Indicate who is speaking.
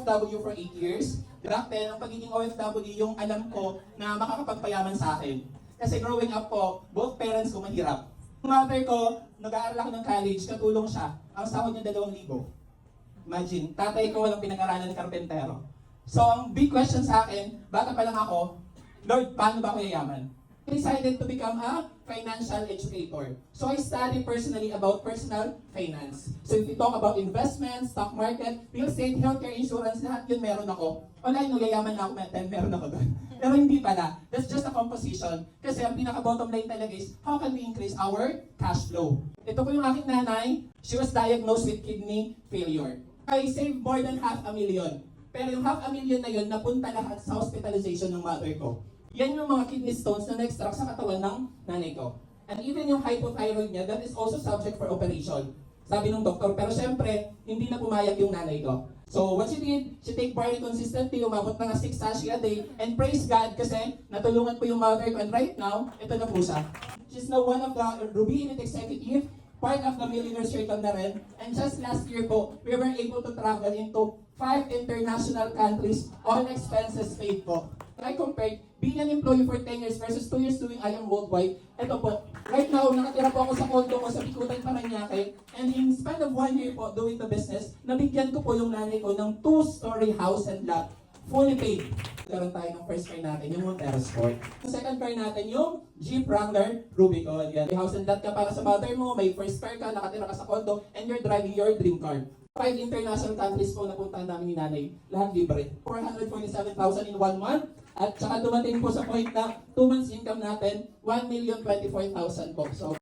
Speaker 1: OFW for 8 years. Back then, ang pagiging OFW, yung alam ko na makakapagpayaman sa akin. Kasi growing up po, both parents ko mahirap. Yung mother ko, nag-aaral ako ng college, katulong siya. Ang sahod niya 2,000. Imagine, tatay ko walang pinag-aralan ng karpentero. So, ang big question sa akin, bata pa lang ako, Lord, paano ba ako yayaman? I decided to become a financial educator. So I study personally about personal finance. So if we talk about investments, stock market, real estate, healthcare, insurance, lahat yun meron ako. Online, yayaman na ako, meron ako doon. Pero hindi pala. That's just a composition. Kasi ang pinaka-bottom line talaga is, how can we increase our cash flow? Ito po yung aking nanay. She was diagnosed with kidney failure. I saved more than 500,000. Pero yung 500,000 na yun, napunta lahat sa hospitalization ng mother ko. Yan yung mga kidney stones na na-extract sa katawan ng nanay ko. And even yung hypothyroid niya, that is also subject for operation. Sabi ng doktor, pero syempre, hindi na pumayag yung nanay ko. So what she did, she take barley consistently, umabot na nga 6 sachet a day, and praise God kasi natulungan po yung mother ko. And right now, ito na po siya. She's now one of the Ruby Elite Executive, part of the Millionaire Circle na rin. And just last year po, we were able to travel into 5 international countries, all expenses paid po. I compared being an employee for 10 years versus 2 years doing I Am Worldwide. Ito po, right now, nakatira po ako sa condo ko sa Bikutan, Paranaque. And in span of 1 year po doing the business, nabigyan ko po yung nanay ko ng 2-story house and lot, fully paid. Karoon tayo ng first car natin, yung Montero Sport. Yung second car natin, yung Jeep Wrangler Rubicon. Yan. May house and lot ka para sa mother mo, may first car ka, nakatira ka sa condo, and you're driving your dream car. 5 international countries po napuntahan namin ni nanay. Lahat libre. 447,000 in 1 month. At saka dumating po sa point na 2 months income natin, 1,024,000 po. So,